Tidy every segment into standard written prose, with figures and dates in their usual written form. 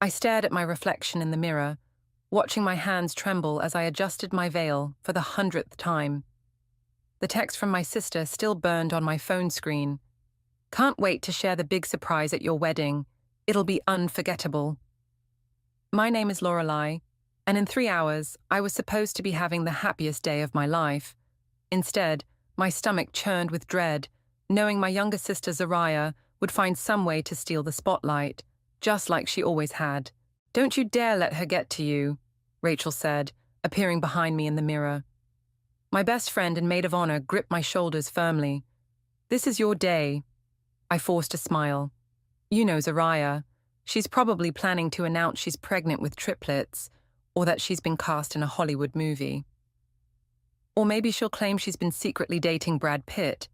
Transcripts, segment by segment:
I stared at my reflection in the mirror, watching my hands tremble as I adjusted my veil for the 100th time. The text from my sister still burned on my phone screen. "Can't wait to share the big surprise at your wedding. It'll be unforgettable." My name is Lorelei, and in 3 hours, I was supposed to be having the happiest day of my life. Instead, my stomach churned with dread, knowing my younger sister Zariah would find some way to steal the spotlight, just like she always had. "Don't you dare let her get to you," Rachel said, appearing behind me in the mirror. My best friend and maid of honor gripped my shoulders firmly. "This is your day." I forced a smile. "You know Zariah. She's probably planning to announce she's pregnant with triplets, or that she's been cast in a Hollywood movie. Or maybe she'll claim she's been secretly dating Brad Pitt."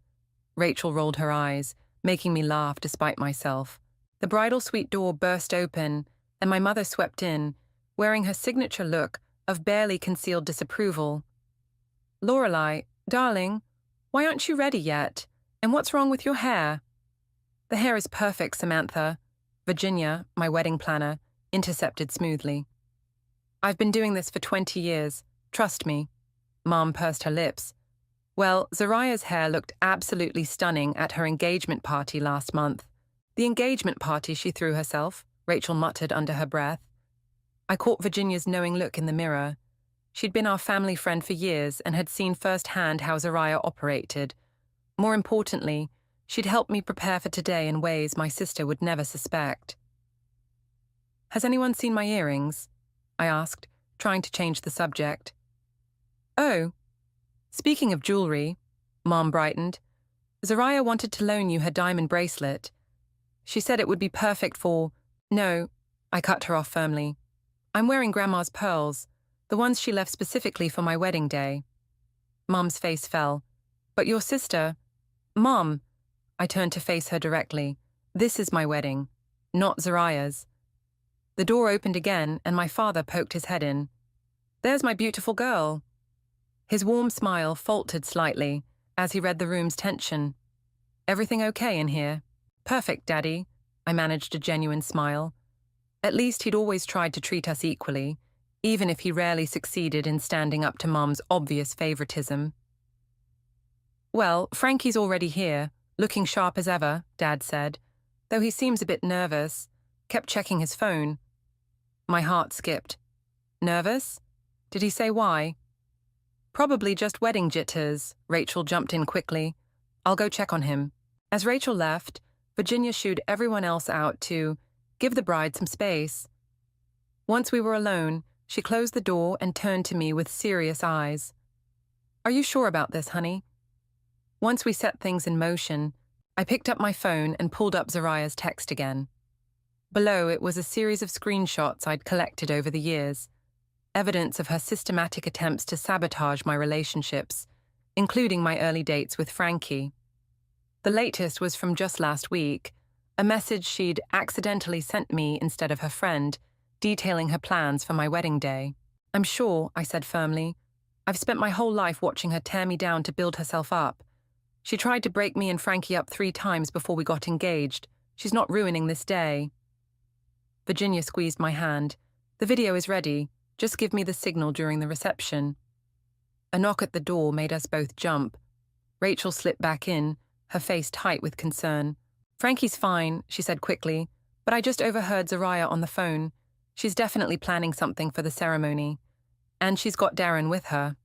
Rachel rolled her eyes, making me laugh despite myself. The bridal suite door burst open, and my mother swept in, wearing her signature look of barely concealed disapproval. "Lorelei, darling, why aren't you ready yet? And what's wrong with your hair?" "The hair is perfect, Samantha," Virginia, my wedding planner, intercepted smoothly. "I've been doing this for 20 years. Trust me." Mom pursed her lips. "Well, Zariah's hair looked absolutely stunning at her engagement party last month." "The engagement party she threw herself," Rachel muttered under her breath. I caught Virginia's knowing look in the mirror. She'd been our family friend for years and had seen firsthand how Zariah operated. More importantly, she'd helped me prepare for today in ways my sister would never suspect. "Has anyone seen my earrings?" I asked, trying to change the subject. "Oh, speaking of jewelry," Mom brightened, "Zariah wanted to loan you her diamond bracelet. She said it would be perfect for—" "No," I cut her off firmly. "I'm wearing Grandma's pearls, the ones she left specifically for my wedding day." Mom's face fell. "But your sister—" "Mom," I turned to face her directly, "this is my wedding, not Zariah's." The door opened again, and my father poked his head in. "There's my beautiful girl." His warm smile faltered slightly as he read the room's tension. "Everything okay in here?" "Perfect, Daddy." I managed a genuine smile. At least he'd always tried to treat us equally, even if he rarely succeeded in standing up to Mom's obvious favoritism. "Well, Frankie's already here, looking sharp as ever," Dad said, though he seems a bit nervous, kept checking his phone. My heart skipped. "Nervous? Did he say why?" "Probably just wedding jitters," Rachel jumped in quickly. "I'll go check on him." As Rachel left, Virginia shooed everyone else out to give the bride some space. Once we were alone, she closed the door and turned to me with serious eyes. "Are you sure about this, honey?" Once we set things in motion, I picked up my phone and pulled up Zariah's text again. Below it was a series of screenshots I'd collected over the years, evidence of her systematic attempts to sabotage my relationships, including my early dates with Frankie. The latest was from just last week, a message she'd accidentally sent me instead of her friend, detailing her plans for my wedding day. "I'm sure," I said firmly. "I've spent my whole life watching her tear me down to build herself up. She tried to break me and Frankie up 3 times before we got engaged. She's not ruining this day." Virginia squeezed my hand. "The video is ready. Just give me the signal during the reception." A knock at the door made us both jump. Rachel slipped back in, her face tight with concern. "Frankie's fine," she said quickly, "but I just overheard Zariah on the phone. She's definitely planning something for the ceremony. And she's got Darren with her."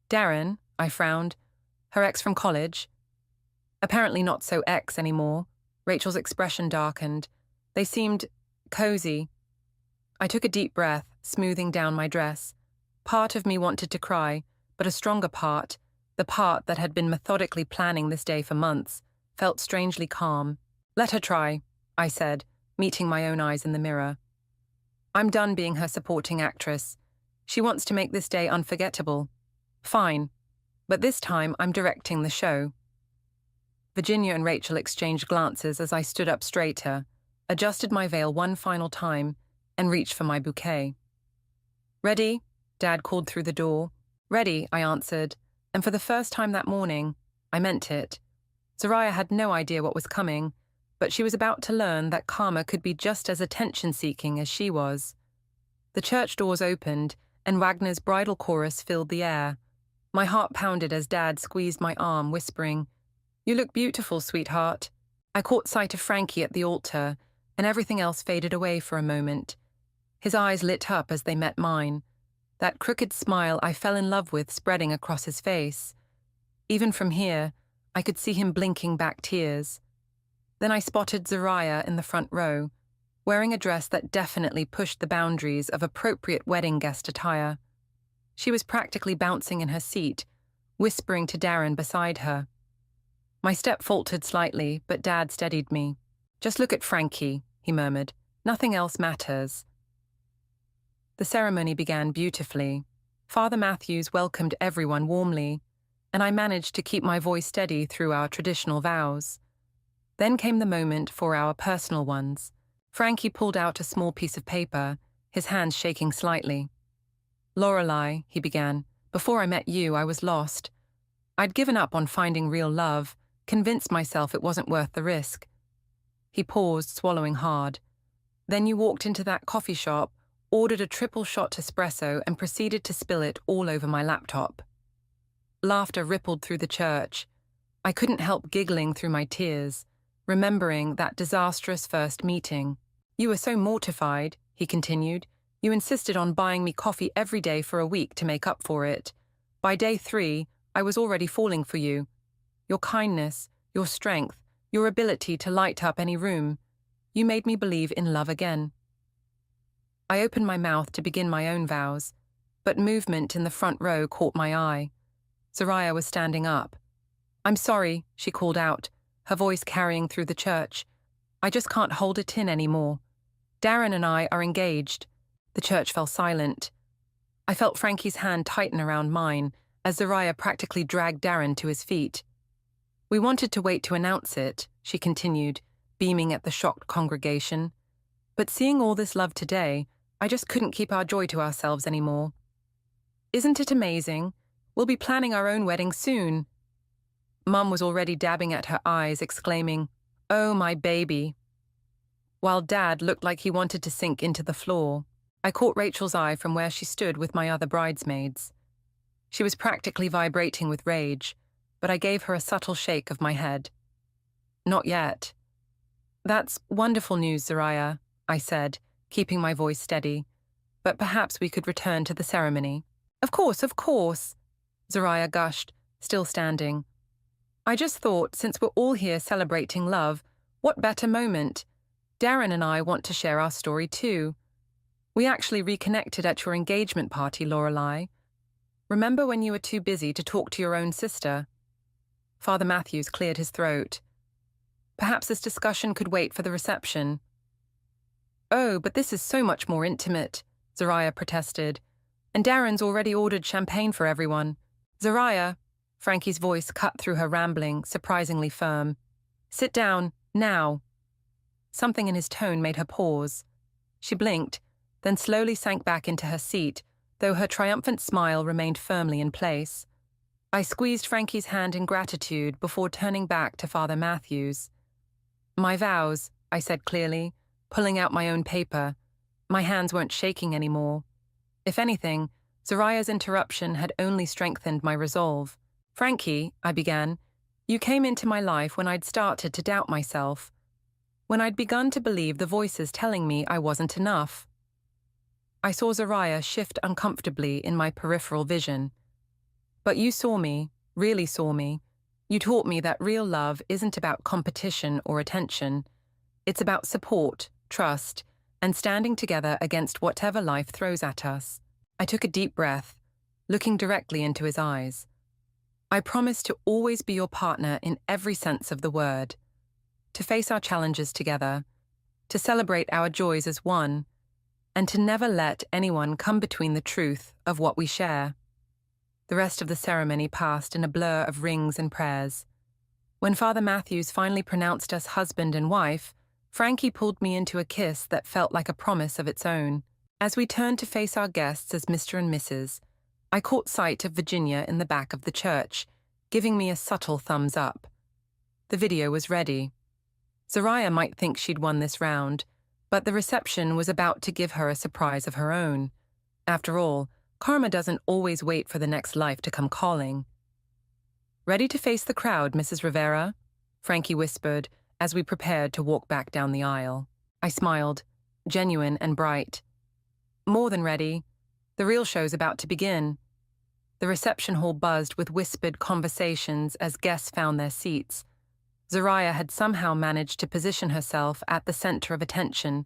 "Darren?" I frowned. "Her ex from college?" "Apparently not so ex anymore." Rachel's expression darkened. "They seemed cozy." I took a deep breath, smoothing down my dress. Part of me wanted to cry, but a stronger part, the part that had been methodically planning this day for months, felt strangely calm. "Let her try," I said, meeting my own eyes in the mirror. "I'm done being her supporting actress. She wants to make this day unforgettable. Fine, but this time I'm directing the show." Virginia and Rachel exchanged glances as I stood up straighter, adjusted my veil one final time, and reached for my bouquet. "Ready?" Dad called through the door. "Ready," I answered, and for the first time that morning, I meant it. Zariah had no idea what was coming, but she was about to learn that karma could be just as attention-seeking as she was. The church doors opened, and Wagner's bridal chorus filled the air. My heart pounded as Dad squeezed my arm, whispering, "You look beautiful, sweetheart." I caught sight of Frankie at the altar, and everything else faded away for a moment. His eyes lit up as they met mine, that crooked smile I fell in love with spreading across his face. Even from here, I could see him blinking back tears. Then I spotted Zariah in the front row, wearing a dress that definitely pushed the boundaries of appropriate wedding guest attire. She was practically bouncing in her seat, whispering to Darren beside her. My step faltered slightly, but Dad steadied me. "Just look at Frankie," he murmured. "Nothing else matters." The ceremony began beautifully. Father Matthews welcomed everyone warmly, and I managed to keep my voice steady through our traditional vows. Then came the moment for our personal ones. Frankie pulled out a small piece of paper, his hands shaking slightly. "Lorelei," he began, "before I met you, I was lost. I'd given up on finding real love, convinced myself it wasn't worth the risk." He paused, swallowing hard. "Then you walked into that coffee shop, ordered a triple-shot espresso, and proceeded to spill it all over my laptop." Laughter rippled through the church. I couldn't help giggling through my tears, remembering that disastrous first meeting. "You were so mortified," he continued. "You insisted on buying me coffee every day for a week to make up for it. By day 3, I was already falling for you. Your kindness, your strength, your ability to light up any room. You made me believe in love again." I opened my mouth to begin my own vows, but movement in the front row caught my eye. Zariah was standing up. "I'm sorry," she called out, her voice carrying through the church. "I just can't hold it in anymore. Darren and I are engaged." The church fell silent. I felt Frankie's hand tighten around mine as Zariah practically dragged Darren to his feet. "We wanted to wait to announce it," she continued, beaming at the shocked congregation. "But seeing all this love today, I just couldn't keep our joy to ourselves anymore. Isn't it amazing? We'll be planning our own wedding soon." Mum was already dabbing at her eyes, exclaiming, "Oh, my baby," while Dad looked like he wanted to sink into the floor. I caught Rachel's eye from where she stood with my other bridesmaids. She was practically vibrating with rage, but I gave her a subtle shake of my head. "Not yet." "That's wonderful news, Zariah," I said, keeping my voice steady. "But perhaps we could return to the ceremony." Of course," Zariah gushed, still standing. "I just thought, since we're all here celebrating love, what better moment? Darren and I want to share our story too. We actually reconnected at your engagement party, Lorelei. Remember when you were too busy to talk to your own sister?" Father Matthews cleared his throat. "Perhaps this discussion could wait for the reception." "Oh, but this is so much more intimate," Zariah protested. "And Darren's already ordered champagne for everyone." "Zariah," Frankie's voice cut through her rambling, surprisingly firm. "Sit down, now." Something in his tone made her pause. She blinked, then slowly sank back into her seat, though her triumphant smile remained firmly in place. I squeezed Frankie's hand in gratitude before turning back to Father Matthews. "My vows," I said clearly, pulling out my own paper. My hands weren't shaking anymore. If anything, Zariah's interruption had only strengthened my resolve. "Frankie," I began, "you came into my life when I'd started to doubt myself, when I'd begun to believe the voices telling me I wasn't enough." I saw Zariah shift uncomfortably in my peripheral vision. "But you saw me, really saw me. You taught me that real love isn't about competition or attention. It's about support, trust, and standing together against whatever life throws at us." I took a deep breath, looking directly into his eyes. "I promise to always be your partner in every sense of the word, to face our challenges together, to celebrate our joys as one, and to never let anyone come between the truth of what we share." The rest of the ceremony passed in a blur of rings and prayers. When Father Matthews finally pronounced us husband and wife, Frankie pulled me into a kiss that felt like a promise of its own. As we turned to face our guests as Mr. and Mrs., I caught sight of Virginia in the back of the church, giving me a subtle thumbs up. The video was ready. Zariah might think she'd won this round, but the reception was about to give her a surprise of her own. After all, karma doesn't always wait for the next life to come calling. "Ready to face the crowd, Mrs. Rivera?" Frankie whispered as we prepared to walk back down the aisle. I smiled, genuine and bright. "More than ready. The real show's about to begin." The reception hall buzzed with whispered conversations as guests found their seats. Zariah had somehow managed to position herself at the center of attention,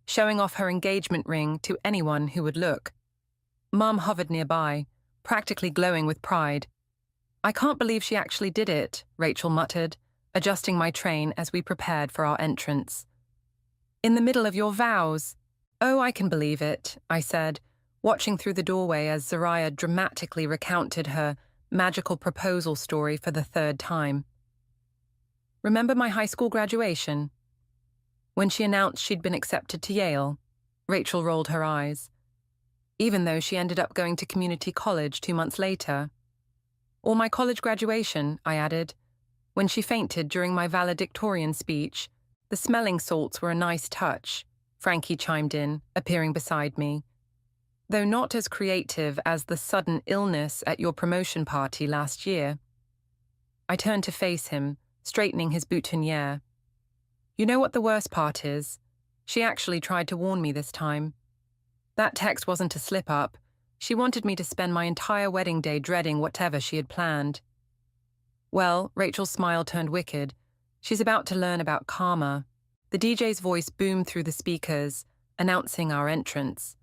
showing off her engagement ring to anyone who would look. Mom hovered nearby, practically glowing with pride. "I can't believe she actually did it," Rachel muttered, adjusting my train as we prepared for our entrance. "In the middle of your vows." "Oh, I can believe it," I said, watching through the doorway as Zariah dramatically recounted her magical proposal story for the third time. "Remember my high school graduation? When she announced she'd been accepted to Yale?" Rachel rolled her eyes. "Even though she ended up going to community college 2 months later." "Or my college graduation," I added, "when she fainted during my valedictorian speech. The smelling salts were a nice touch," Frankie chimed in, appearing beside me. "Though not as creative as the sudden illness at your promotion party last year." I turned to face him, straightening his boutonniere. "You know what the worst part is? She actually tried to warn me this time. That text wasn't a slip-up. She wanted me to spend my entire wedding day dreading whatever she had planned." "Well," Rachel's smile turned wicked, "she's about to learn about karma." The DJ's voice boomed through the speakers, announcing our entrance.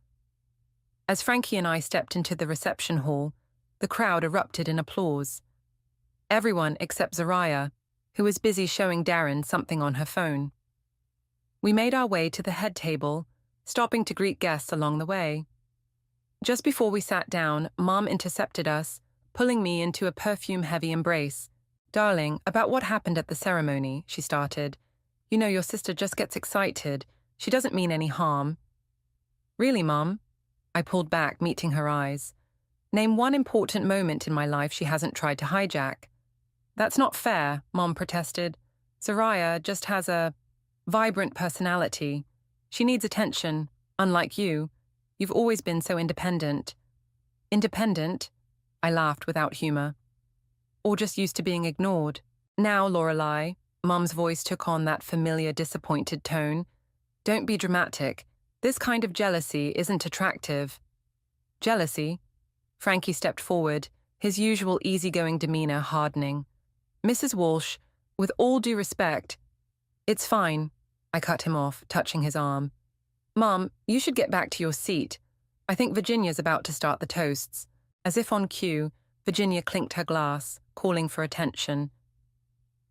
As Frankie and I stepped into the reception hall, the crowd erupted in applause. Everyone except Zariah, who was busy showing Darren something on her phone. We made our way to the head table, stopping to greet guests along the way. Just before we sat down, Mom intercepted us, pulling me into a perfume-heavy embrace. "Darling, about what happened at the ceremony," she started. "You know, your sister just gets excited. She doesn't mean any harm." "Really, Mom?" I pulled back, meeting her eyes. "Name one important moment in my life she hasn't tried to hijack." "That's not fair," Mom protested. "Zariah just has a vibrant personality. She needs attention, unlike you. You've always been so independent." "Independent?" I laughed without humor. "Or just used to being ignored." "Now, Lorelei," Mom's voice took on that familiar disappointed tone. "Don't be dramatic. This kind of jealousy isn't attractive." "Jealousy?" Frankie stepped forward, his usual easygoing demeanor hardening. "Mrs. Walsh, with all due respect—" "It's fine," I cut him off, touching his arm. "Mom, you should get back to your seat. I think Virginia's about to start the toasts." As if on cue, Virginia clinked her glass, calling for attention.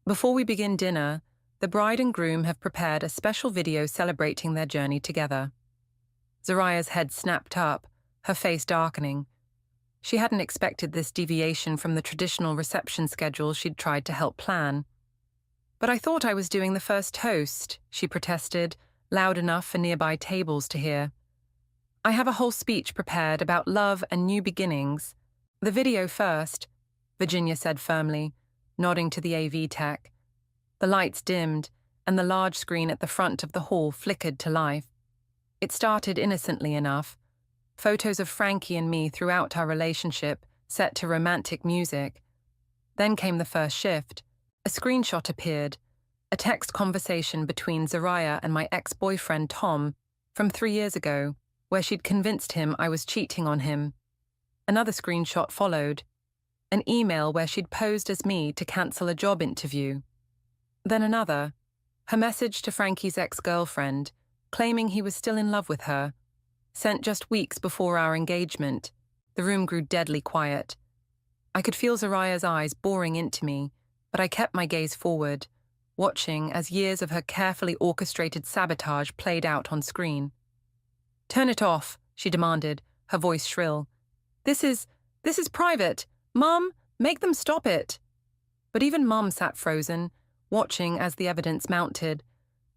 "Before we begin dinner, the bride and groom have prepared a special video celebrating their journey together." Zariah's head snapped up, her face darkening. She hadn't expected this deviation from the traditional reception schedule she'd tried to help plan. "But I thought I was doing the first toast," she protested, loud enough for nearby tables to hear. "I have a whole speech prepared about love and new beginnings. The video first," Virginia said firmly, nodding to the AV tech. The lights dimmed, and the large screen at the front of the hall flickered to life. It started innocently enough. Photos of Frankie and me throughout our relationship, set to romantic music. Then came the first shift. A screenshot appeared, a text conversation between Zariah and my ex-boyfriend Tom from 3 years ago, where she'd convinced him I was cheating on him. Another screenshot followed, an email where she'd posed as me to cancel a job interview. Then another, her message to Frankie's ex-girlfriend, claiming he was still in love with her, sent just weeks before our engagement. The room grew deadly quiet. I could feel Zariah's eyes boring into me, but I kept my gaze forward, watching as years of her carefully orchestrated sabotage played out on screen. "Turn it off," she demanded, her voice shrill. This is private. Mom, make them stop it." But even Mom sat frozen, watching as the evidence mounted.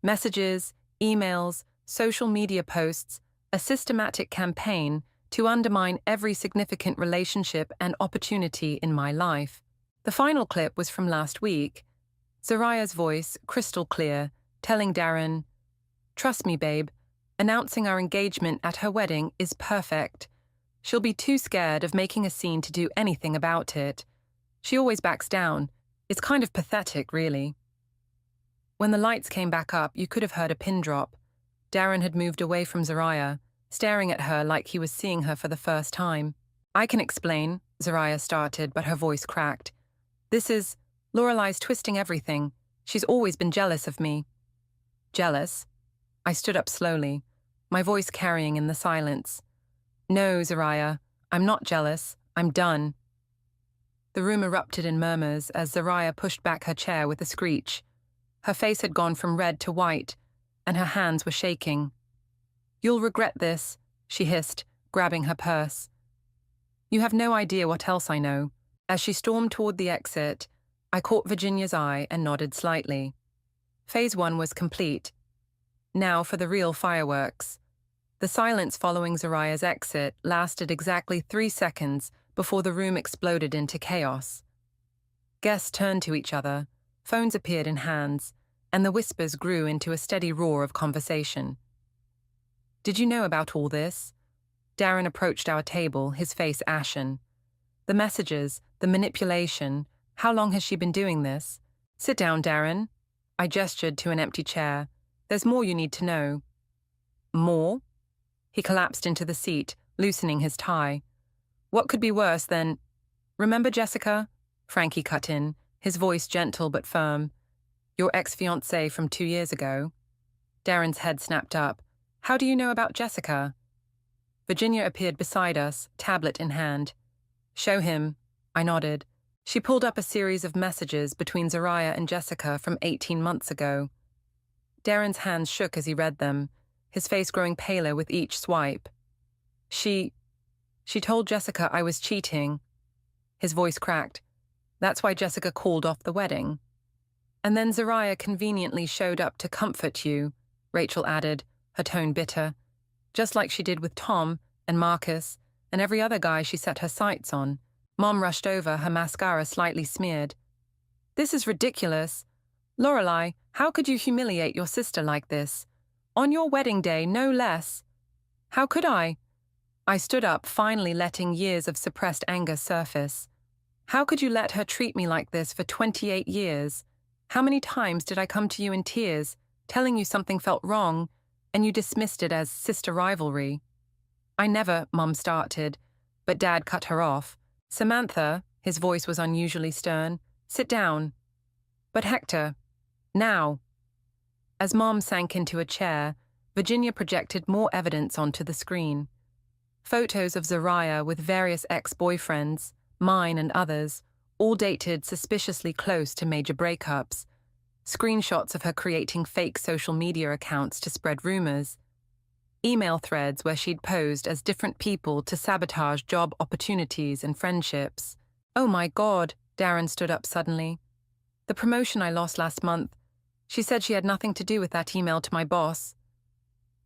Messages, emails, social media posts, a systematic campaign to undermine every significant relationship and opportunity in my life. The final clip was from last week. Zariah's voice, crystal clear, telling Darren, "Trust me, babe, announcing our engagement at her wedding is perfect. She'll be too scared of making a scene to do anything about it. She always backs down. It's kind of pathetic, really." When the lights came back up, you could have heard a pin drop. Darren had moved away from Zariah, staring at her like he was seeing her for the first time. "I can explain," Zariah started, but her voice cracked. Lorelai's twisting everything. She's always been jealous of me." "Jealous?" I stood up slowly, my voice carrying in the silence. "No, Zariah, I'm not jealous. I'm done." The room erupted in murmurs as Zariah pushed back her chair with a screech. Her face had gone from red to white, and her hands were shaking. "You'll regret this," she hissed, grabbing her purse. "You have no idea what else I know." As she stormed toward the exit, I caught Virginia's eye and nodded slightly. Phase 1 was complete. Now for the real fireworks. The silence following Zariah's exit lasted exactly 3 seconds before the room exploded into chaos. Guests turned to each other, phones appeared in hands, and the whispers grew into a steady roar of conversation. "Did you know about all this?" Darren approached our table, his face ashen. "The messages, the manipulation, how long has she been doing this?" "Sit down, Darren." I gestured to an empty chair. "There's more you need to know." "More?" He collapsed into the seat, loosening his tie. "What could be worse than—" "Remember Jessica?" Frankie cut in, his voice gentle but firm. "Your ex-fiancée from 2 years ago." Darren's head snapped up. "How do you know about Jessica?" Virginia appeared beside us, tablet in hand. "Show him." I nodded. She pulled up a series of messages between Zariah and Jessica from 18 months ago. Darren's hands shook as he read them, his face growing paler with each swipe. She told Jessica I was cheating." His voice cracked. "That's why Jessica called off the wedding." "And then Zariah conveniently showed up to comfort you," Rachel added, her tone bitter. "Just like she did with Tom and Marcus and every other guy she set her sights on." Mom rushed over, her mascara slightly smeared. "This is ridiculous. Lorelai, how could you humiliate your sister like this? On your wedding day, no less." "How could I?" I stood up, finally letting years of suppressed anger surface. "How could you let her treat me like this for 28 years? How many times did I come to you in tears, telling you something felt wrong, and you dismissed it as sister rivalry?" "I never," Mom started, but Dad cut her off. "Samantha," his voice was unusually stern, "sit down." "But Hector, now." As Mom sank into a chair, Virginia projected more evidence onto the screen. Photos of Zariah with various ex-boyfriends, mine and others, all dated suspiciously close to major breakups. Screenshots of her creating fake social media accounts to spread rumors. Email threads where she'd posed as different people to sabotage job opportunities and friendships. "Oh my God," Darren stood up suddenly. "The promotion I lost last month. She said she had nothing to do with that email to my boss."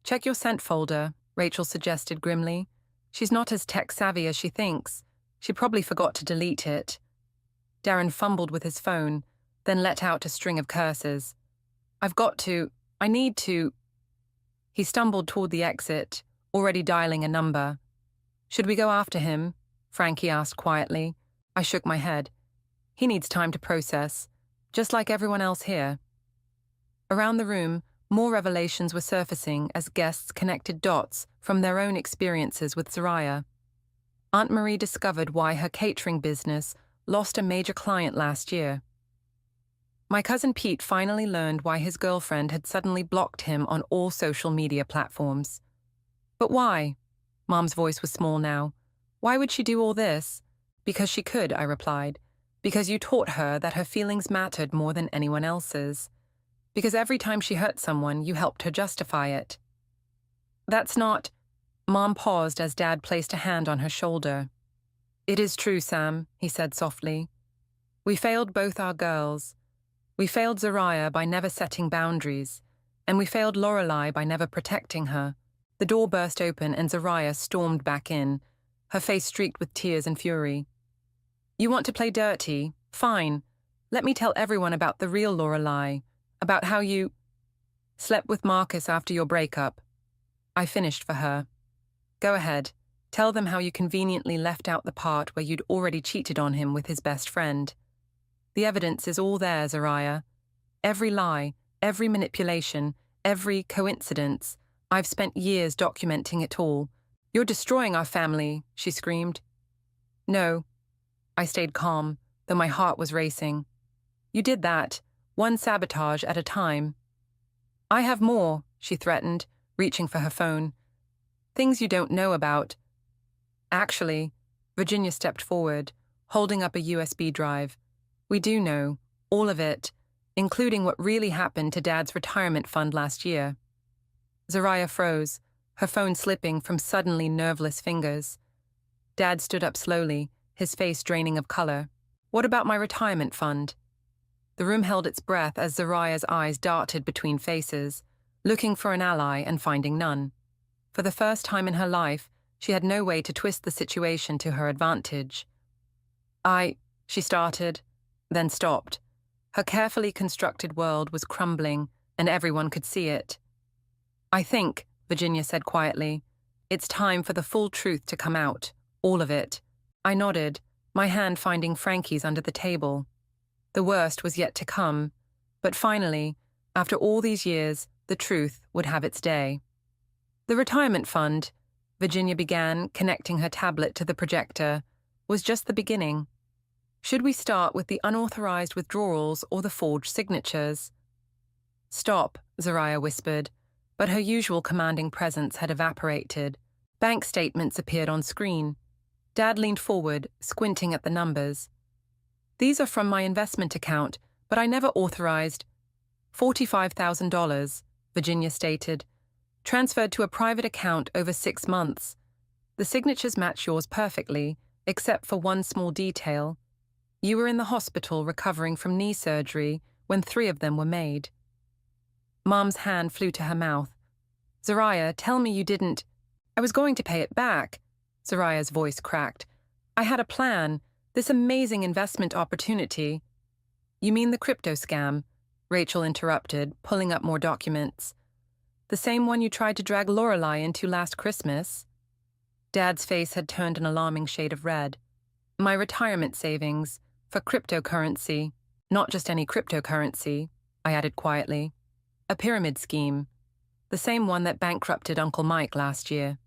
"Check your sent folder," Rachel suggested grimly. "She's not as tech-savvy as she thinks. She probably forgot to delete it." Darren fumbled with his phone, then let out a string of curses. I need to." He stumbled toward the exit, already dialing a number. "Should we go after him?" Frankie asked quietly. I shook my head. "He needs time to process, just like everyone else here." Around the room, more revelations were surfacing as guests connected dots from their own experiences with Zariah. Aunt Marie discovered why her catering business lost a major client last year. My cousin Pete finally learned why his girlfriend had suddenly blocked him on all social media platforms. "But why?" Mom's voice was small now. "Why would she do all this?" "Because she could," I replied. "Because you taught her that her feelings mattered more than anyone else's. Because every time she hurt someone, you helped her justify it." "That's not—" Mom paused as Dad placed a hand on her shoulder. "It is true, Sam," he said softly. "We failed both our girls. We failed Zariah by never setting boundaries, and we failed Lorelai by never protecting her." The door burst open and Zariah stormed back in, her face streaked with tears and fury. "You want to play dirty? Fine. Let me tell everyone about the real Lorelai, about how you—" Slept with Marcus after your breakup. I finished for her. Go ahead. Tell them how you conveniently left out the part where you'd already cheated on him with his best friend. The evidence is all there, Zariah. Every lie, every manipulation, every coincidence. I've spent years documenting it all. You're destroying our family, she screamed. No. I stayed calm, though my heart was racing. You did that, one sabotage at a time. I have more, she threatened, reaching for her phone. Things you don't know about. Actually, Virginia stepped forward, holding up a USB drive. We do know, all of it, including what really happened to Dad's retirement fund last year. Zariah froze, her phone slipping from suddenly nerveless fingers. Dad stood up slowly, his face draining of color. What about my retirement fund? The room held its breath as Zariah's eyes darted between faces, looking for an ally and finding none. For the first time in her life, she had no way to twist the situation to her advantage. She started, then stopped. Her carefully constructed world was crumbling, and everyone could see it. I think, Virginia said quietly, it's time for the full truth to come out, all of it. I nodded, my hand finding Frankie's under the table. The worst was yet to come, but finally, after all these years, the truth would have its day. The retirement fund, Virginia began, connecting her tablet to the projector, was just the beginning. Should we start with the unauthorized withdrawals or the forged signatures? Stop, Zariah whispered, but her usual commanding presence had evaporated. Bank statements appeared on screen. Dad leaned forward, squinting at the numbers. These are from my investment account, but I never authorized. $45,000, Virginia stated. Transferred to a private account over 6 months. The signatures match yours perfectly, except for one small detail. You were in the hospital recovering from knee surgery when 3 of them were made. Mom's hand flew to her mouth. Zariah, tell me you didn't. I was going to pay it back. Zariah's voice cracked. I had a plan, this amazing investment opportunity. You mean the crypto scam? Rachel interrupted, pulling up more documents. The same one you tried to drag Lorelai into last Christmas? Dad's face had turned an alarming shade of red. My retirement savings, for cryptocurrency. Not just any cryptocurrency, I added quietly. A pyramid scheme. The same one that bankrupted Uncle Mike last year.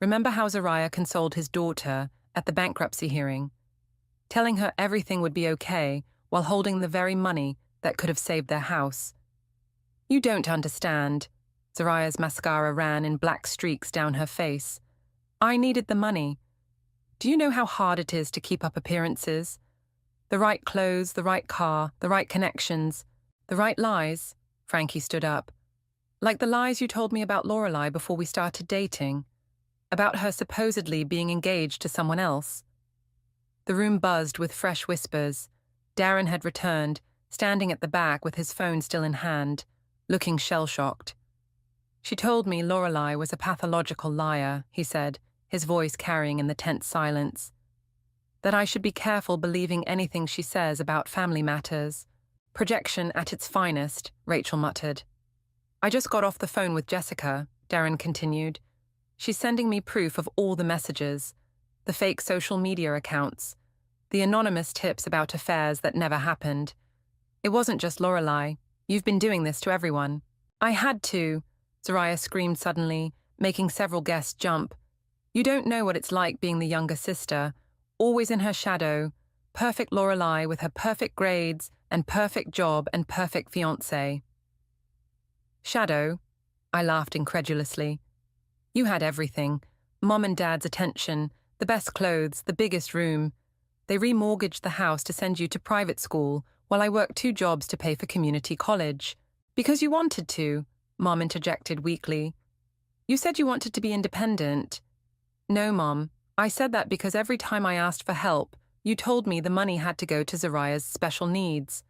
Remember how Zariah consoled his daughter at the bankruptcy hearing, telling her everything would be okay while holding the very money that could have saved their house? You don't understand. Zariah's mascara ran in black streaks down her face. I needed the money. Do you know how hard it is to keep up appearances? The right clothes, the right car, the right connections, the right lies. Frankie stood up. Like the lies you told me about Lorelai before we started dating. About her supposedly being engaged to someone else. The room buzzed with fresh whispers. Darren had returned, standing at the back with his phone still in hand, looking shell-shocked. She told me Lorelai was a pathological liar, he said, his voice carrying in the tense silence. That I should be careful believing anything she says about family matters. Projection at its finest, Rachel muttered. I just got off the phone with Jessica, Darren continued. She's sending me proof of all the messages, the fake social media accounts, the anonymous tips about affairs that never happened. It wasn't just Lorelai. You've been doing this to everyone. I had to, Zariah screamed suddenly, making several guests jump. You don't know what it's like being the younger sister, always in her shadow, perfect Lorelai with her perfect grades and perfect job and perfect fiancé. Shadow? I laughed incredulously. You had everything. Mom and Dad's attention, the best clothes, the biggest room. They remortgaged the house to send you to private school while I worked 2 jobs to pay for community college. Because you wanted to, Mom interjected weakly. You said you wanted to be independent. No, Mom. I said that because every time I asked for help, you told me the money had to go to Zariah's special needs.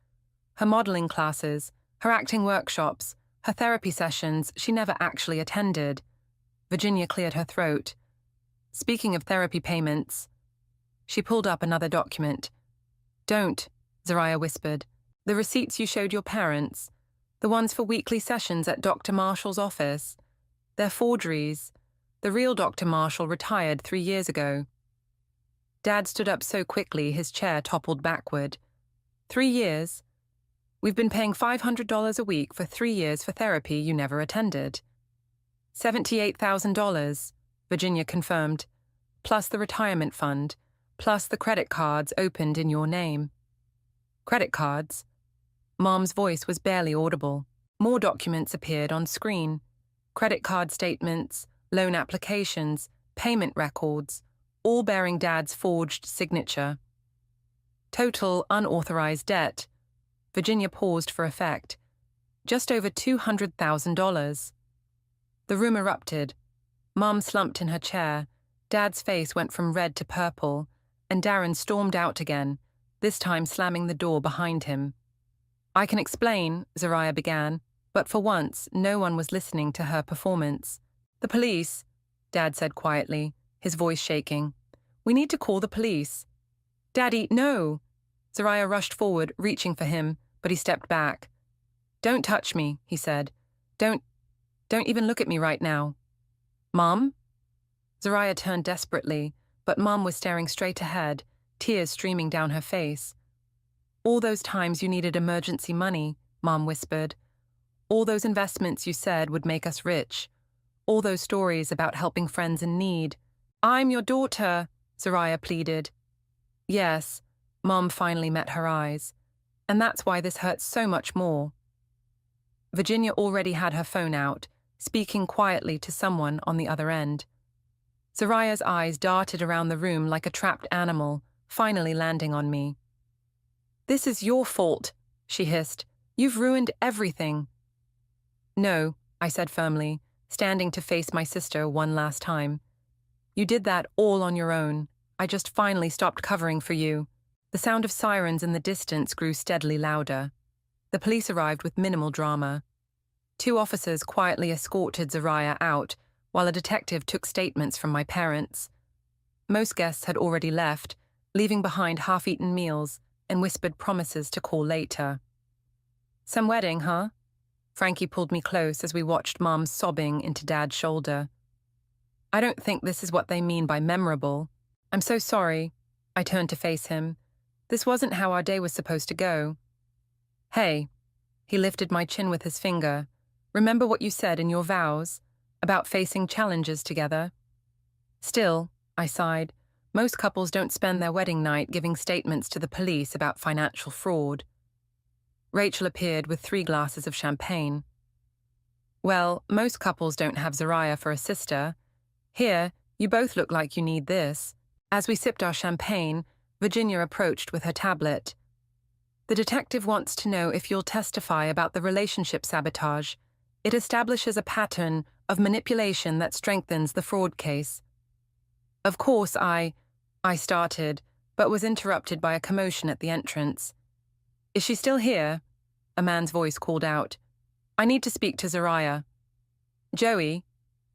Her modeling classes, her acting workshops, her therapy sessions she never actually attended. Virginia cleared her throat. Speaking of therapy payments, she pulled up another document. Don't, Zariah whispered. The receipts you showed your parents. The ones for weekly sessions at Dr. Marshall's office. They're forgeries. The real Dr. Marshall retired 3 years ago. Dad stood up so quickly his chair toppled backward. 3 years? We've been paying $500 a week for 3 years for therapy you never attended. $78,000, Virginia confirmed, plus the retirement fund, plus the credit cards opened in your name. Credit cards? Mom's voice was barely audible. More documents appeared on screen. Credit card statements, loan applications, payment records, all bearing Dad's forged signature. Total unauthorized debt. Virginia paused for effect. Just over $200,000. The room erupted. Mom slumped in her chair. Dad's face went from red to purple, and Darren stormed out again, this time slamming the door behind him. I can explain, Zariah began, but for once no one was listening to her performance. The police, Dad said quietly, his voice shaking. We need to call the police. Daddy, no! Zariah rushed forward, reaching for him, but he stepped back. Don't touch me, he said. Don't even look at me right now. Mom? Zariah turned desperately, but Mom was staring straight ahead, tears streaming down her face. All those times you needed emergency money, Mom whispered. All those investments you said would make us rich. All those stories about helping friends in need. I'm your daughter, Zariah pleaded. Yes, Mom finally met her eyes. And that's why this hurts so much more. Virginia already had her phone out, speaking quietly to someone on the other end. Zariah's eyes darted around the room like a trapped animal, finally landing on me. This is your fault, she hissed. You've ruined everything. No, I said firmly, standing to face my sister one last time. You did that all on your own. I just finally stopped covering for you. The sound of sirens in the distance grew steadily louder. The police arrived with minimal drama. 2 officers quietly escorted Zariah out, while a detective took statements from my parents. Most guests had already left, leaving behind half-eaten meals and whispered promises to call later. Some wedding, huh? Frankie pulled me close as we watched Mom sobbing into Dad's shoulder. I don't think this is what they mean by memorable. I'm so sorry. I turned to face him. This wasn't how our day was supposed to go. Hey, he lifted my chin with his finger. Remember what you said in your vows about facing challenges together? Still, I sighed, most couples don't spend their wedding night giving statements to the police about financial fraud. Rachel appeared with 3 glasses of champagne. Well, most couples don't have Zariah for a sister. Here, you both look like you need this. As we sipped our champagne, Virginia approached with her tablet. The detective wants to know if you'll testify about the relationship sabotage. It establishes a pattern of manipulation that strengthens the fraud case. Of course, I started, but was interrupted by a commotion at the entrance. Is she still here? A man's voice called out. I need to speak to Zariah. Joey?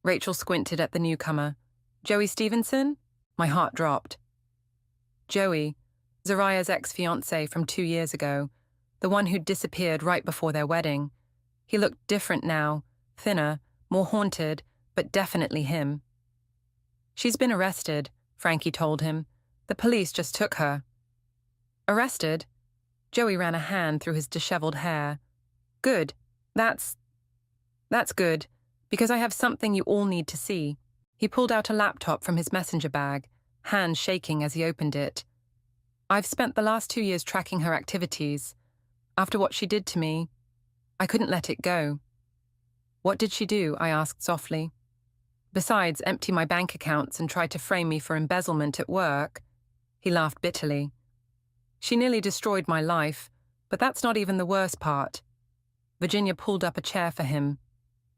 Rachel squinted at the newcomer. Joey Stevenson? My heart dropped. Joey, Zariah's ex-fiancé from 2 years ago, the one who'd disappeared right before their wedding. He looked different now, thinner, more haunted, but definitely him. She's been arrested, Frankie told him. The police just took her. Arrested? Joey ran a hand through his disheveled hair. Good. That's good, because I have something you all need to see. He pulled out a laptop from his messenger bag, hands shaking as he opened it. I've spent the last 2 years tracking her activities. After what she did to me, I couldn't let it go. What did she do? I asked softly. Besides empty my bank accounts and try to frame me for embezzlement at work. He laughed bitterly. She nearly destroyed my life, but that's not even the worst part. Virginia pulled up a chair for him.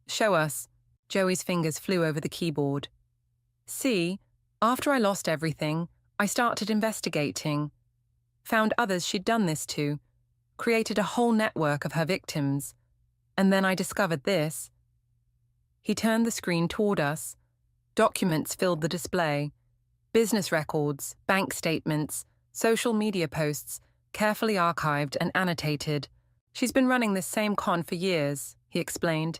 Show us. Joey's fingers flew over the keyboard. See, after I lost everything, I started investigating. Found others she'd done this to. Created a whole network of her victims. And then I discovered this. He turned the screen toward us. Documents filled the display. Business records, bank statements, social media posts, carefully archived and annotated. She's been running this same con for years, he explained.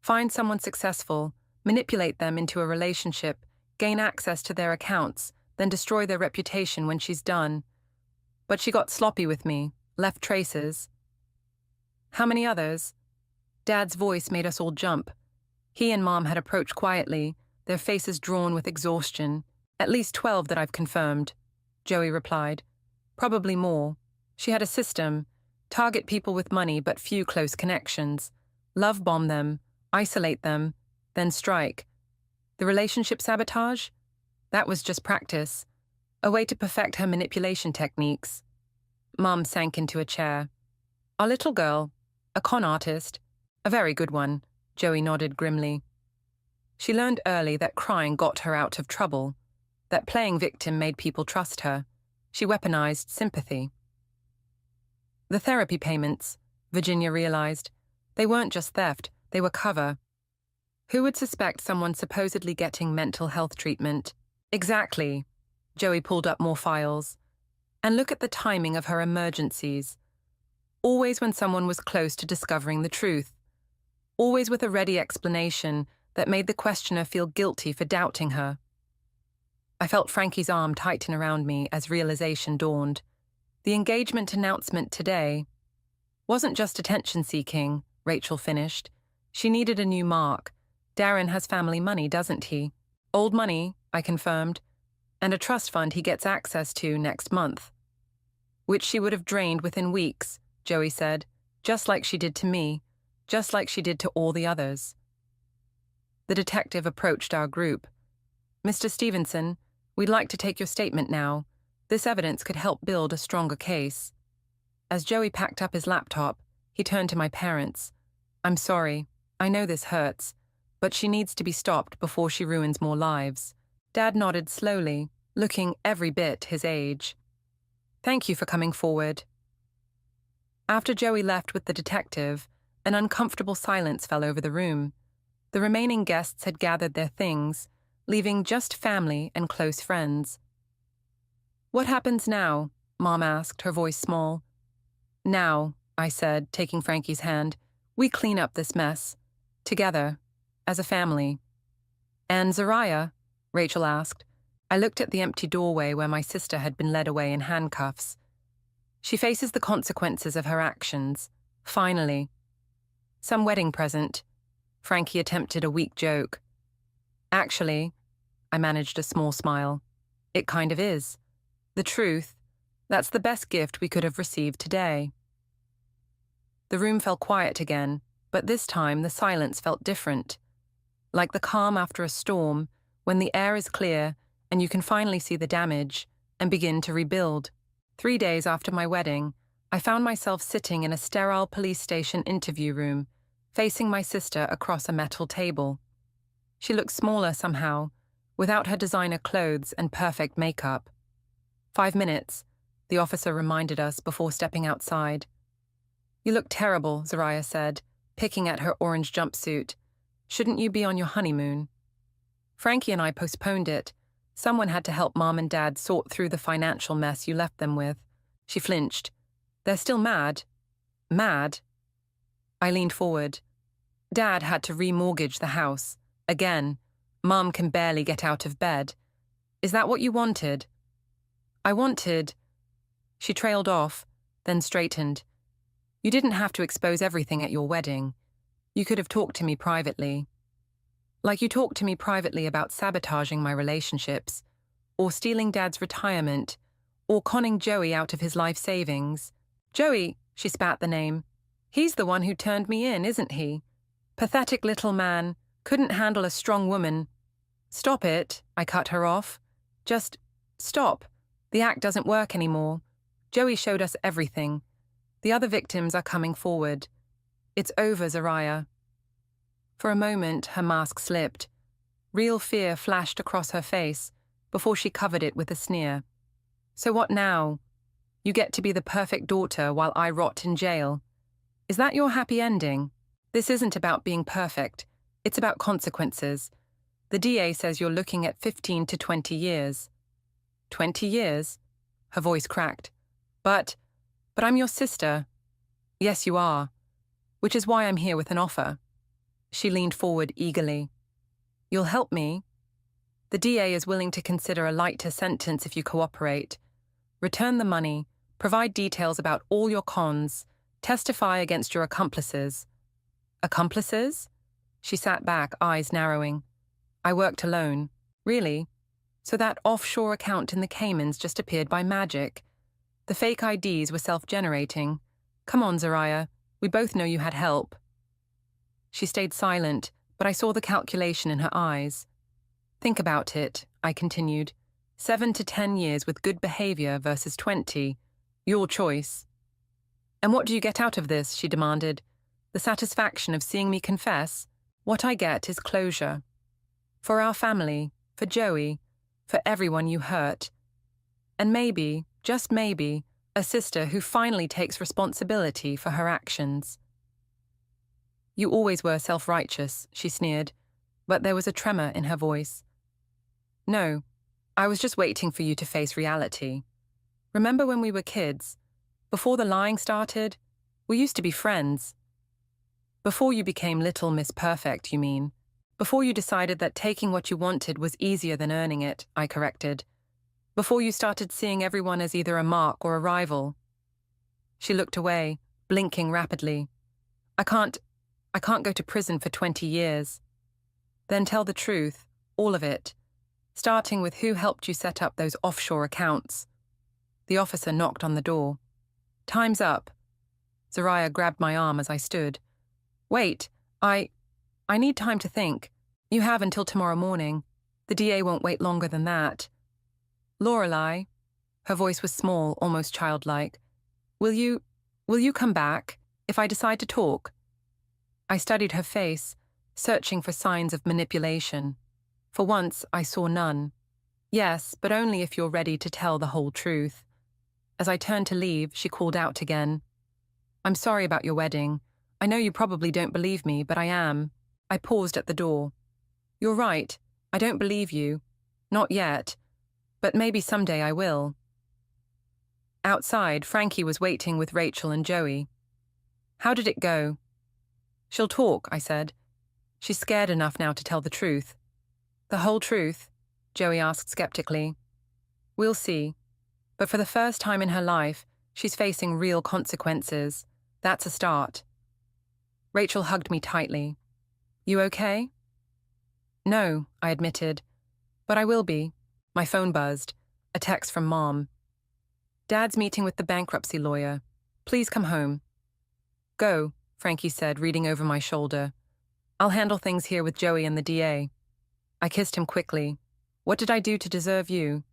Find someone successful, manipulate them into a relationship, gain access to their accounts, then destroy their reputation when she's done. But she got sloppy with me, left traces. How many others? Dad's voice made us all jump. He and Mom had approached quietly, their faces drawn with exhaustion. At least 12 that I've confirmed, Joey replied. Probably more. She had a system. Target people with money but few close connections. Love bomb them, isolate them, then strike. The relationship sabotage? That was just practice. A way to perfect her manipulation techniques. Mom sank into a chair. Our little girl, a con artist, a very good one, Joey nodded grimly. She learned early that crying got her out of trouble, that playing victim made people trust her. She weaponized sympathy. The therapy payments, Virginia realized, they weren't just theft, they were cover. Who would suspect someone supposedly getting mental health treatment? Exactly. Joey pulled up more files. And look at the timing of her emergencies. Always when someone was close to discovering the truth. Always with a ready explanation that made the questioner feel guilty for doubting her. I felt Frankie's arm tighten around me as realization dawned. The engagement announcement today wasn't just attention-seeking, Rachel finished. She needed a new mark. Darren has family money, doesn't he? Old money, I confirmed, and a trust fund he gets access to next month. Which she would have drained within weeks, Joey said, just like she did to me, just like she did to all the others. The detective approached our group. Mr. Stevenson, we'd like to take your statement now. This evidence could help build a stronger case. As Joey packed up his laptop, he turned to my parents. I'm sorry, I know this hurts, but she needs to be stopped before she ruins more lives. Dad nodded slowly, looking every bit his age. Thank you for coming forward. After Joey left with the detective, an uncomfortable silence fell over the room. The remaining guests had gathered their things, leaving just family and close friends. What happens now? Mom asked, her voice small. Now, I said, taking Frankie's hand, we clean up this mess. Together, as a family. And Zariah? Rachel asked. I looked at the empty doorway where my sister had been led away in handcuffs. She faces the consequences of her actions. Finally. Some wedding present. Frankie attempted a weak joke. Actually, I managed a small smile. It kind of is. The truth, that's the best gift we could have received today. The room fell quiet again, but this time the silence felt different. Like the calm after a storm, when the air is clear and you can finally see the damage and begin to rebuild. 3 days after my wedding, I found myself sitting in a sterile police station interview room, facing my sister across a metal table. She looked smaller somehow, without her designer clothes and perfect makeup. 5 minutes, the officer reminded us before stepping outside. You look terrible, Zariah said, picking at her orange jumpsuit. Shouldn't you be on your honeymoon? Frankie and I postponed it. Someone had to help Mom and Dad sort through the financial mess you left them with. She flinched. They're still mad. Mad? I leaned forward. Dad had to remortgage the house. Again. Mom can barely get out of bed. Is that what you wanted? I wanted... She trailed off, then straightened. You didn't have to expose everything at your wedding. You could have talked to me privately. Like you talked to me privately about sabotaging my relationships, or stealing Dad's retirement, or conning Joey out of his life savings. Joey, she spat the name. He's the one who turned me in, isn't he? Pathetic little man, couldn't handle a strong woman. Stop it, I cut her off. Just stop. The act doesn't work anymore. Joey showed us everything. The other victims are coming forward. It's over, Zariah. For a moment, her mask slipped. Real fear flashed across her face before she covered it with a sneer. So what now? You get to be the perfect daughter while I rot in jail. Is that your happy ending? This isn't about being perfect. It's about consequences. The DA says you're looking at 15 to 20 years. 20 years? Her voice cracked. But I'm your sister. Yes, you are. Which is why I'm here with an offer. She leaned forward eagerly. You'll help me? The DA is willing to consider a lighter sentence if you cooperate. Return the money, provide details about all your cons, testify against your accomplices. Accomplices? She sat back, eyes narrowing. I worked alone. Really? So that offshore account in the Caymans just appeared by magic. The fake IDs were self-generating. Come on, Zariah. We both know you had help. She stayed silent, but I saw the calculation in her eyes. Think about it, I continued. 7 to 10 years with good behavior versus 20. Your choice. And what do you get out of this? She demanded. The satisfaction of seeing me confess? What I get is closure. For our family, for Joey, for everyone you hurt. And maybe, just maybe, a sister who finally takes responsibility for her actions. You always were self-righteous, she sneered, but there was a tremor in her voice. No, I was just waiting for you to face reality. Remember when we were kids? Before the lying started? We used to be friends. Before you became Little Miss Perfect, you mean? Before you decided that taking what you wanted was easier than earning it, I corrected. Before you started seeing everyone as either a mark or a rival. She looked away, blinking rapidly. I can't go to prison for 20 years. Then tell the truth, all of it. Starting with who helped you set up those offshore accounts. The officer knocked on the door. Time's up. Zariah grabbed my arm as I stood. Wait, I need time to think. You have until tomorrow morning. The DA won't wait longer than that. Lorelei, her voice was small, almost childlike. Will you come back if I decide to talk? I studied her face, searching for signs of manipulation. For once, I saw none. Yes, but only if you're ready to tell the whole truth. As I turned to leave, she called out again. I'm sorry about your wedding. I know you probably don't believe me, but I am. I paused at the door. You're right. I don't believe you. Not yet. But maybe someday I will. Outside, Frankie was waiting with Rachel and Joey. How did it go? She'll talk, I said. She's scared enough now to tell the truth. The whole truth? Joey asked skeptically. We'll see. But for the first time in her life, she's facing real consequences. That's a start. Rachel hugged me tightly. You okay? No, I admitted. But I will be. My phone buzzed. A text from Mom. Dad's meeting with the bankruptcy lawyer. Please come home. Go, Frankie said, reading over my shoulder. I'll handle things here with Joey and the DA. I kissed him quickly. What did I do to deserve you?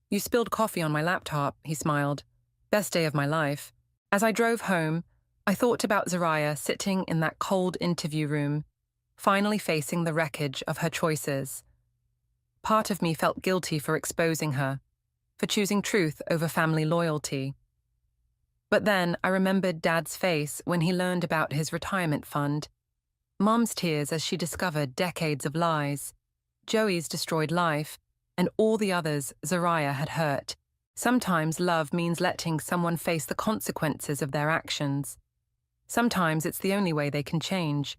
You spilled coffee on my laptop, he smiled. Best day of my life. As I drove home, I thought about Zariah sitting in that cold interview room, finally facing the wreckage of her choices. Part of me felt guilty for exposing her, for choosing truth over family loyalty. But then I remembered Dad's face when he learned about his retirement fund, Mom's tears as she discovered decades of lies, Joey's destroyed life, and all the others Zariah had hurt. Sometimes love means letting someone face the consequences of their actions. Sometimes it's the only way they can change.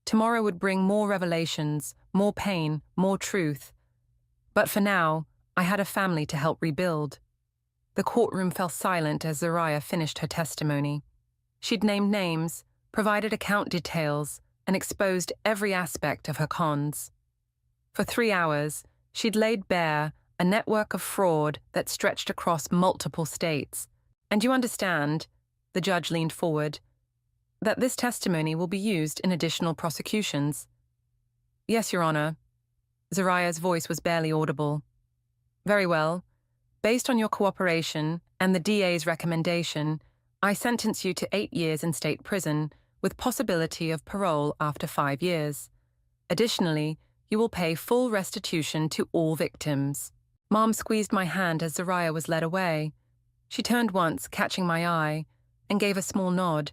Tomorrow would bring more revelations, more pain, more truth. But for now, I had a family to help rebuild. The courtroom fell silent as Zariah finished her testimony. She'd named names, provided account details, and exposed every aspect of her cons. For 3 hours, she'd laid bare a network of fraud that stretched across multiple states. And you understand, the judge leaned forward, that this testimony will be used in additional prosecutions. Yes, Your Honor. Zariah's voice was barely audible. Very well. Based on your cooperation and the DA's recommendation, I sentence you to 8 years in state prison with possibility of parole after 5 years. Additionally, you will pay full restitution to all victims. Mom squeezed my hand as Zariah was led away. She turned once, catching my eye, and gave a small nod.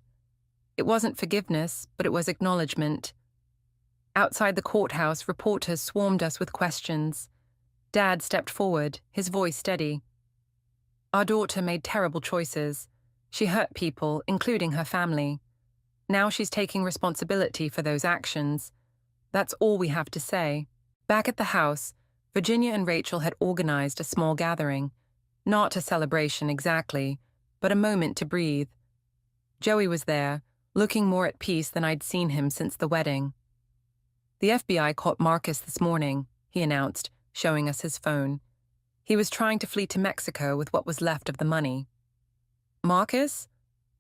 It wasn't forgiveness, but it was acknowledgement. Outside the courthouse, reporters swarmed us with questions. Dad stepped forward, his voice steady. Our daughter made terrible choices. She hurt people, including her family. Now she's taking responsibility for those actions. That's all we have to say. Back at the house, Virginia and Rachel had organized a small gathering. Not a celebration exactly, but a moment to breathe. Joey was there, looking more at peace than I'd seen him since the wedding. "The FBI caught Marcus this morning," he announced, showing us his phone. "He was trying to flee to Mexico with what was left of the money." "Marcus?"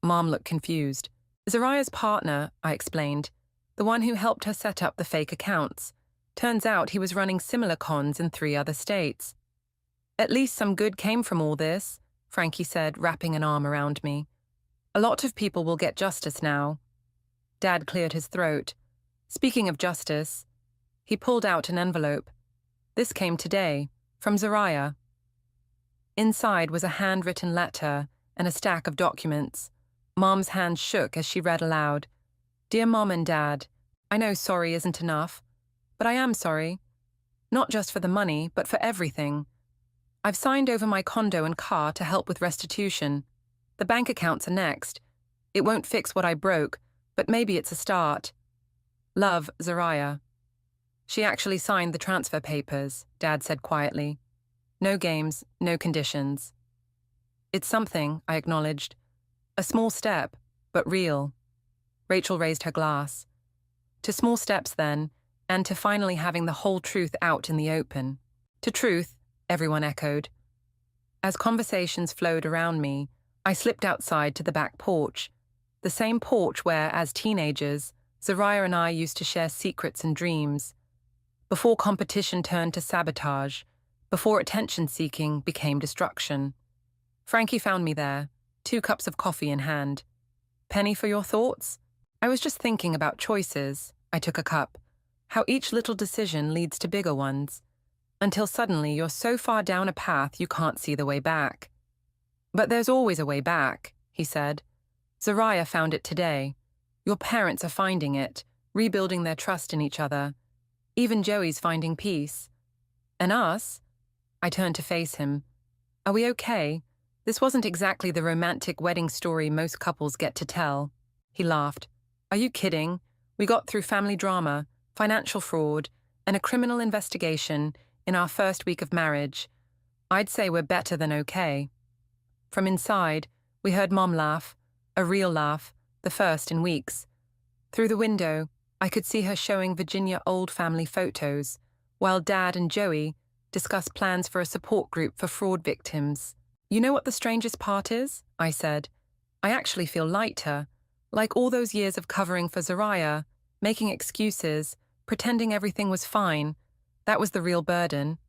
Mom looked confused. "Zariah's partner," I explained. "The one who helped her set up the fake accounts. Turns out he was running similar cons in 3 other states." "At least some good came from all this," Frankie said, wrapping an arm around me. "A lot of people will get justice now." Dad cleared his throat. "Speaking of justice," he pulled out an envelope. "This came today, from Zariah." Inside was a handwritten letter and a stack of documents. Mom's hand shook as she read aloud. "Dear Mom and Dad, I know sorry isn't enough, but I am sorry. Not just for the money, but for everything. I've signed over my condo and car to help with restitution. The bank accounts are next. It won't fix what I broke, but maybe it's a start. Love, Zariah." "She actually signed the transfer papers," Dad said quietly. "No games, no conditions." "It's something," I acknowledged. "A small step, but real." Rachel raised her glass. "To small steps, then, and to finally having the whole truth out in the open." "To truth," everyone echoed. As conversations flowed around me, I slipped outside to the back porch, the same porch where, as teenagers, Zariah and I used to share secrets and dreams. Before competition turned to sabotage, before attention-seeking became destruction. Frankie found me there, 2 cups of coffee in hand. "Penny for your thoughts?" "I was just thinking about choices." I took a cup. "How each little decision leads to bigger ones. Until suddenly you're so far down a path you can't see the way back." "But there's always a way back," he said. "Zariah found it today. Your parents are finding it, rebuilding their trust in each other. Even Joey's finding peace. And us?" I turned to face him. "Are we okay? This wasn't exactly the romantic wedding story most couples get to tell." He laughed. "Are you kidding? We got through family drama, financial fraud, and a criminal investigation in our first week of marriage. I'd say we're better than okay." From inside, we heard Mom laugh, a real laugh, the first in weeks. Through the window, I could see her showing Virginia old family photos, while Dad and Joey discussed plans for a support group for fraud victims. "You know what the strangest part is?" I said. "I actually feel lighter, like all those years of covering for Zariah, making excuses, pretending everything was fine. That was the real burden."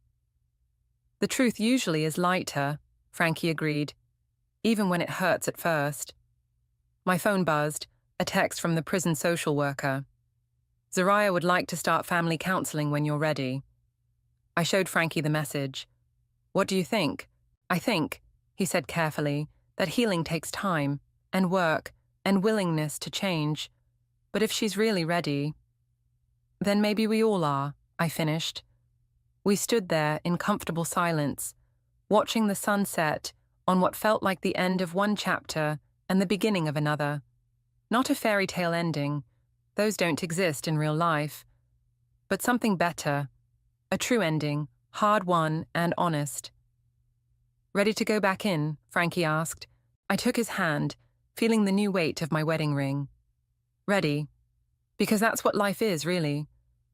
"The truth usually is lighter," Frankie agreed, "even when it hurts at first." My phone buzzed, a text from the prison social worker. "Zariah would like to start family counseling when you're ready." I showed Frankie the message. "What do you think?" "I think," he said carefully, "that healing takes time, and work, and willingness to change. But if she's really ready..." "Then maybe we all are," I finished. We stood there in comfortable silence, watching the sun set on what felt like the end of one chapter and the beginning of another. Not a fairy tale ending, those don't exist in real life, but something better, a true ending, hard-won and honest. "Ready to go back in?" Frankie asked. I took his hand, feeling the new weight of my wedding ring. "Ready. Because that's what life is, really.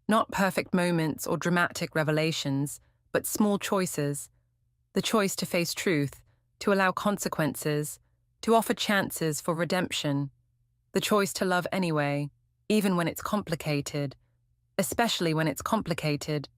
Not perfect moments or dramatic revelations, but small choices. The choice to face truth, to allow consequences, to offer chances for redemption. The choice to love anyway, even when it's complicated, especially when it's complicated.